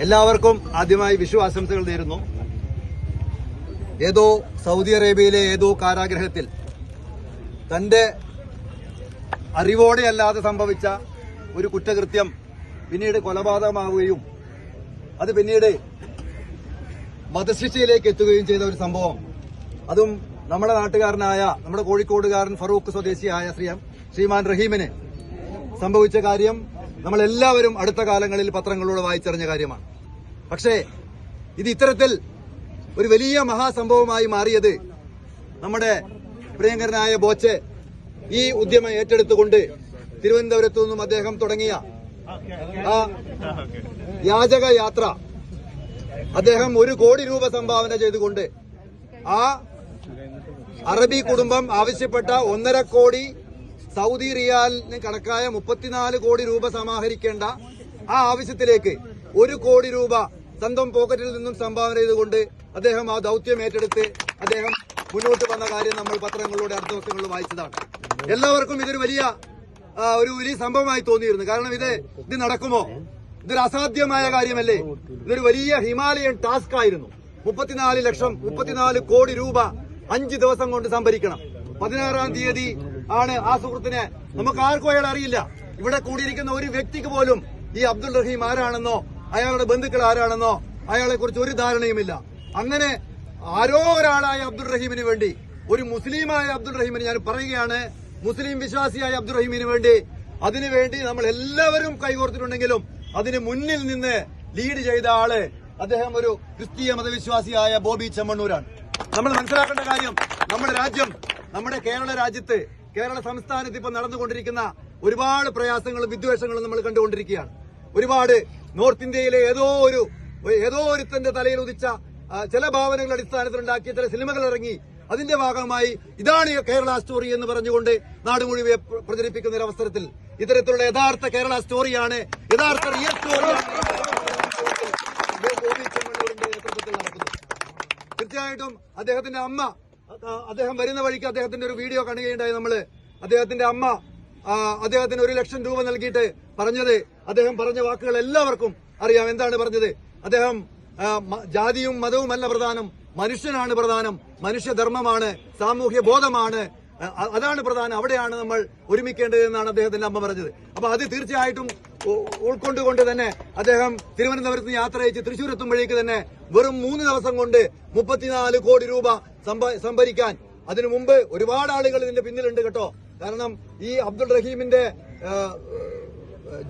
എല്ലാവർക്കും ആദ്യമായി വിഷു ആശംസകൾ നേരുന്നു. ഏതോ സൗദി അറേബ്യയിലെ ഏതോ കാരാഗ്രഹത്തിൽ തന്റെ അറിവോടെയല്ലാതെ സംഭവിച്ച ഒരു കുറ്റകൃത്യം പിന്നീട് കൊലപാതകമാവുകയും അത് പിന്നീട് വധശിക്ഷയിലേക്ക് എത്തുകയും ചെയ്ത ഒരു സംഭവം, അതും നമ്മുടെ നാട്ടുകാരനായ നമ്മുടെ കോഴിക്കോടുകാരൻ ഫറൂഖ് സ്വദേശിയായ ശ്രീമാൻ റഹീമിന് സംഭവിച്ച കാര്യം നമ്മളെല്ലാവരും അടുത്ത കാലങ്ങളിൽ പത്രങ്ങളിലൂടെ വായിച്ചറിഞ്ഞ കാര്യമാണ്. പക്ഷേ ഇത് ഇത്തരത്തിൽ ഒരു വലിയ മഹാസംഭവമായി മാറിയത് നമ്മുടെ പ്രിയങ്കരനായ ബോച്ചെ ഈ ഉദ്യമം ഏറ്റെടുത്തുകൊണ്ട് തിരുവനന്തപുരത്തു നിന്നും അദ്ദേഹം തുടങ്ങിയ ആ യാചക യാത്ര അദ്ദേഹം 1 കോടി രൂപ സംഭാവന ചെയ്തുകൊണ്ട് ആ അറബി കുടുംബം ആവശ്യപ്പെട്ട 1.5 കോടി സൗദി റിയാലിന് കണക്കായ 34 കോടി രൂപ സമാഹരിക്കേണ്ട ആ ആവശ്യത്തിലേക്ക് 1 കോടി രൂപ സ്വന്തം പോക്കറ്റിൽ നിന്നും സംഭാവന ചെയ്തുകൊണ്ട് അദ്ദേഹം ആ ദൌത്യം ഏറ്റെടുത്ത് അദ്ദേഹം മുന്നോട്ട് വന്ന കാര്യം നമ്മൾ പത്രങ്ങളിലൂടെ അടുത്ത ദിവസങ്ങളിൽ വായിച്ചതാണ്. എല്ലാവർക്കും ഇതൊരു വലിയ സംഭവമായി തോന്നിയിരുന്നു. കാരണം ഇത് നടക്കുമോ? ഇതൊരു അസാധ്യമായ കാര്യമല്ലേ? ഇതൊരു വലിയ ഹിമാലയൻ ടാസ്ക് ആയിരുന്നു. 34 കോടി രൂപ 5 ദിവസം കൊണ്ട് സംഭരിക്കണം. 16-ാം തീയതി ആണ് ആ സുഹൃത്തിനെ നമുക്ക് ആർക്കും അയാൾ അറിയില്ല. ഇവിടെ കൂടിയിരിക്കുന്ന ഒരു വ്യക്തിക്ക് പോലും ഈ അബ്ദുൾ റഹീം ആരാണെന്നോ അയാളുടെ ബന്ധുക്കൾ ആരാണെന്നോ അയാളെ കുറിച്ച് ഒരു ധാരണയുമില്ല. അങ്ങനെ ആരോ ഒരാളായ അബ്ദുൾ റഹീമിന് വേണ്ടി, ഒരു മുസ്ലിമായ അബ്ദുൾ റഹീമിന്, ഞാൻ പറയുകയാണ്, മുസ്ലിം വിശ്വാസിയായ അബ്ദുൾ റഹീമിന് വേണ്ടി, അതിനുവേണ്ടി നമ്മൾ എല്ലാവരും കൈകോർത്തിട്ടുണ്ടെങ്കിലും അതിന് മുന്നിൽ നിന്ന് ലീഡ് ചെയ്ത ആള് അദ്ദേഹം ഒരു ക്രിസ്തീയ മതവിശ്വാസിയായ ബോബി ചെമ്മണ്ണൂരാണ്. നമ്മൾ മനസ്സിലാക്കേണ്ട കാര്യം, നമ്മുടെ രാജ്യം, നമ്മുടെ കേരള രാജ്യത്ത്, കേരള സംസ്ഥാനത്ത് ഇപ്പൊ നടന്നുകൊണ്ടിരിക്കുന്ന ഒരുപാട് പ്രയാസങ്ങളും വിദ്വേഷങ്ങളും നമ്മൾ കണ്ടുകൊണ്ടിരിക്കുകയാണ്. ഒരുപാട് നോർത്ത് ഇന്ത്യയിലെ ഏതോ ഒരുത്തന്റെ തലയിൽ ഉദിച്ച ചില ഭാവനകളുടെ അടിസ്ഥാനത്തിൽ ഉണ്ടാക്കിയ ചില സിനിമകൾ ഇറങ്ങി അതിന്റെ ഭാഗമായി ഇതാണ് കേരള സ്റ്റോറി എന്ന് പറഞ്ഞുകൊണ്ട് നാട് മുഴുവൻ പ്രചരിപ്പിക്കുന്ന ഒരു അവസരത്തിൽ ഇത്തരത്തിലുള്ള യഥാർത്ഥ കേരള സ്റ്റോറിയാണ്, യഥാർത്ഥ റിയൽ സ്റ്റോറിയാണ് നേതൃത്വത്തിൽ നടക്കുന്നത്. തീർച്ചയായിട്ടും അദ്ദേഹത്തിന്റെ അമ്മ, അദ്ദേഹം വരുന്ന വഴിക്ക് അദ്ദേഹത്തിന്റെ ഒരു വീഡിയോ കാണുകയുണ്ടായി നമ്മള്. അദ്ദേഹത്തിന്റെ അമ്മ അദ്ദേഹത്തിന് 1 ലക്ഷം രൂപ നൽകിയിട്ട് പറഞ്ഞത്, അദ്ദേഹം പറഞ്ഞ വാക്കുകൾ എല്ലാവർക്കും അറിയാം. എന്താണ് പറഞ്ഞത്? അദ്ദേഹം ജാതിയും മതവുമല്ല പ്രധാനം, മനുഷ്യനാണ് പ്രധാനം, മനുഷ്യധർമ്മമാണ്, സാമൂഹ്യ ബോധമാണ്, അതാണ് പ്രധാനം, അവിടെയാണ് നമ്മൾ ഒരുമിക്കേണ്ടതെന്നാണ് അദ്ദേഹത്തിന്റെ അമ്മ പറഞ്ഞത്. അപ്പൊ അത് തീർച്ചയായിട്ടും ഉൾക്കൊണ്ടുകൊണ്ട് തന്നെ അദ്ദേഹം തിരുവനന്തപുരത്ത് യാത്ര അയച്ച് തൃശൂർ എത്തുമ്പോഴേക്ക് തന്നെ വെറും 3 ദിവസം കൊണ്ട് 34 കോടി രൂപ സംഭരിക്കാൻ, അതിനു മുമ്പ് ഒരുപാട് ആളുകൾ ഇതിന്റെ പിന്നിലുണ്ട് കേട്ടോ. കാരണം ഈ അബ്ദുൾ റഹീമിന്റെ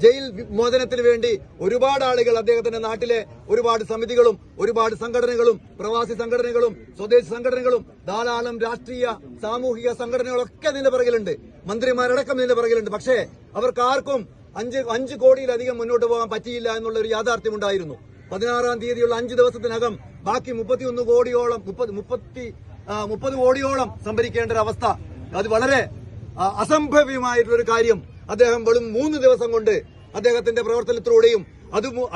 ജയിൽ മോചനത്തിന് വേണ്ടി ഒരുപാട് ആളുകൾ, അദ്ദേഹത്തിന്റെ നാട്ടിലെ ഒരുപാട് സമിതികളും ഒരുപാട് സംഘടനകളും പ്രവാസി സംഘടനകളും സ്വദേശി സംഘടനകളും ധാരാളം രാഷ്ട്രീയ സാമൂഹിക സംഘടനകളൊക്കെ ഇതിന്റെ പിറകിലുണ്ട്, മന്ത്രിമാരടക്കം ഇതിന്റെ പിറകിലുണ്ട്. പക്ഷേ അവർക്ക് ആർക്കും 5 കോടിയിലധികം മുന്നോട്ട് പോകാൻ പറ്റിയില്ല എന്നുള്ള ഒരു യാഥാർത്ഥ്യമുണ്ടായിരുന്നു. 16-ാം തീയതിയുള്ള 5 ദിവസത്തിനകം ബാക്കി 31 കോടിയോളം 30 കോടിയോളം സംഭരിക്കേണ്ട ഒരു അവസ്ഥ, അത് വളരെ അസംഭവ്യമായിട്ടുള്ളൊരു കാര്യം അദ്ദേഹം വെറും 3 ദിവസം കൊണ്ട് അദ്ദേഹത്തിന്റെ പ്രവർത്തനത്തിലൂടെയും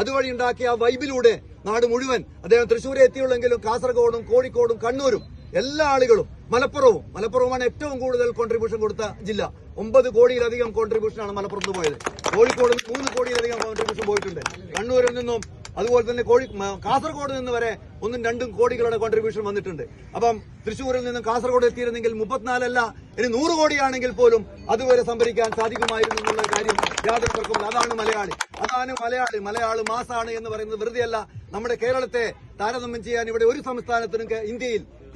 അതുവഴി ഉണ്ടാക്കിയ ആ വൈബിലൂടെ നാട് മുഴുവൻ, അദ്ദേഹം തൃശ്ശൂരെ എത്തിയുള്ളെങ്കിലും കാസർഗോഡും കോഴിക്കോടും കണ്ണൂരും എല്ലാ ആളുകളും, മലപ്പുറവുമാണ് ഏറ്റവും കൂടുതൽ കോൺട്രിബ്യൂഷൻ കൊടുത്ത ജില്ല. 9 കോടിയിലധികം കോൺട്രിബ്യൂഷനാണ് മലപ്പുറത്ത് പോയത്. കോഴിക്കോട് 3 കോടിയിലധികം കോൺട്രിബ്യൂഷൻ പോയിട്ടുണ്ട്. കണ്ണൂരിൽ നിന്നും അതുപോലെ തന്നെ കാസർഗോഡ് നിന്ന് വരെ 1-2 കോടികളുടെ കോൺട്രിബ്യൂഷൻ വന്നിട്ടുണ്ട്. അപ്പം തൃശ്ശൂരിൽ നിന്നും കാസർഗോഡ് എത്തിയിരുന്നെങ്കിൽ 34 അല്ല, ഇനി 100 കോടിയാണെങ്കിൽ പോലും അതുവരെ സംഭരിക്കാൻ സാധിക്കുമായിരുന്നു എന്നുള്ള കാര്യം യാതൊരു തർക്കമില്ല. അതാണ് മലയാളി മാസാണ് എന്ന് പറയുന്നത് വെറുതെയല്ല. നമ്മുടെ കേരളത്തെ താരതമ്യം ചെയ്യാൻ ഇവിടെ ഒരു സംസ്ഥാനത്തിനും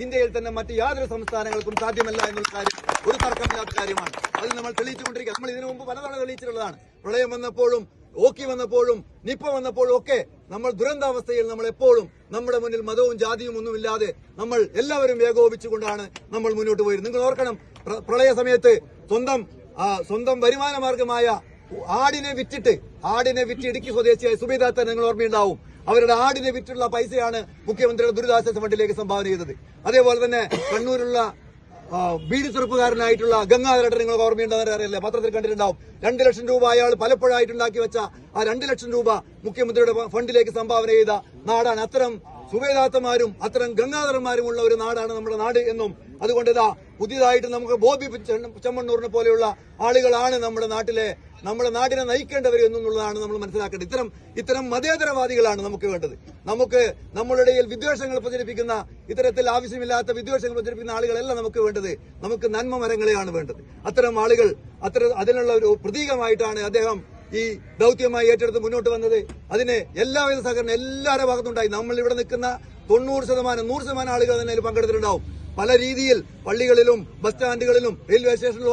ഇന്ത്യയിൽ തന്നെ മറ്റ് യാതൊരു സംസ്ഥാനങ്ങൾക്കും സാധ്യമല്ല എന്നുള്ള കാര്യം ഒരു തർക്കമില്ലാത്ത കാര്യമാണ്. അത് നമ്മൾ തെളിയിച്ചുകൊണ്ടിരിക്കുക. നമ്മൾ ഇതിനു മുമ്പ് പലതവണ തെളിയിച്ചിട്ടുള്ളതാണ്. പ്രളയം വന്നപ്പോഴും ഓക്കി വന്നപ്പോഴും നിപ്പ വന്നപ്പോഴും ഒക്കെ നമ്മൾ ദുരന്താവസ്ഥയിൽ നമ്മൾ എപ്പോഴും നമ്മുടെ മുന്നിൽ മതവും ജാതിയും ഒന്നുമില്ലാതെ നമ്മൾ എല്ലാവരും ഏകോപിച്ചുകൊണ്ടാണ് നമ്മൾ മുന്നോട്ട് പോയത്. നിങ്ങൾ ഓർക്കണം, പ്രളയ സമയത്ത് സ്വന്തം വരുമാന മാർഗമായ ആടിനെ വിറ്റ് ഇടുക്കി സ്വദേശിയായ സുബൈദാത്ത നിങ്ങൾ ഓർമ്മയുണ്ടാവും. അവരുടെ ആടിനെ വിറ്റുള്ള പൈസയാണ് മുഖ്യമന്ത്രിയുടെ ദുരിതാശ്വാസ ഫണ്ടിലേക്ക് സംഭാവന ചെയ്തത്. അതേപോലെ തന്നെ കണ്ണൂരുള്ള ബീഡി ചെറുപ്പക്കാരനായിട്ടുള്ള ഗംഗാധരേട്ടൻ നിങ്ങൾക്ക് ഓർമ്മയുണ്ടാകുന്ന അറിയില്ല, പത്രത്തിൽ കണ്ടിട്ടുണ്ടാവും. 2 ലക്ഷം രൂപ അയാൾ പലപ്പോഴായിട്ടുണ്ടാക്കി വെച്ച ആ 2 ലക്ഷം രൂപ മുഖ്യമന്ത്രിയുടെ ഫണ്ടിലേക്ക് സംഭാവന ചെയ്ത നാടാണ്. അത്തരം സുബൈദാത്തമാരും അത്തരം ഗംഗാധരന്മാരുമുള്ള ഒരു നാടാണ് നമ്മുടെ നാട് എന്നും, അതുകൊണ്ട് പുതിയതായിട്ട് നമുക്ക് ബോബി ചെമ്മണ്ണൂരിനെ പോലെയുള്ള ആളുകളാണ് നമ്മുടെ നാട്ടിനെ നയിക്കേണ്ടവർ എന്നുള്ളതാണ് നമ്മൾ മനസ്സിലാക്കേണ്ടത്. ഇത്തരം മതേതരവാദികളാണ് നമുക്ക് വേണ്ടത്. നമുക്ക് നമ്മളുടെ ഇടയിൽ വിദ്വേഷങ്ങൾ പ്രചരിപ്പിക്കുന്ന, ഇത്തരത്തിൽ ആവശ്യമില്ലാത്ത വിദ്വേഷങ്ങൾ പ്രചരിപ്പിക്കുന്ന ആളുകളല്ല നമുക്ക് വേണ്ടത്. നമുക്ക് നന്മ മരങ്ങളെയാണ് വേണ്ടത്. അത്തരം ആളുകൾ അതിനുള്ള ഒരു പ്രതീകമായിട്ടാണ് അദ്ദേഹം ഈ ദൌത്യമായി ഏറ്റെടുത്ത് മുന്നോട്ട് വന്നത്. അതിന് എല്ലാവിധ സഹകരണം എല്ലാവരുടെ ഭാഗത്തുണ്ടായി. നമ്മൾ ഇവിടെ നിൽക്കുന്ന 90%, 100% ആളുകൾ തന്നെ അതിൽ പങ്കെടുത്തിട്ടുണ്ടാവും. പല രീതിയിൽ പള്ളികളിലും ബസ് സ്റ്റാൻഡുകളിലും റെയിൽവേ സ്റ്റേഷനിലും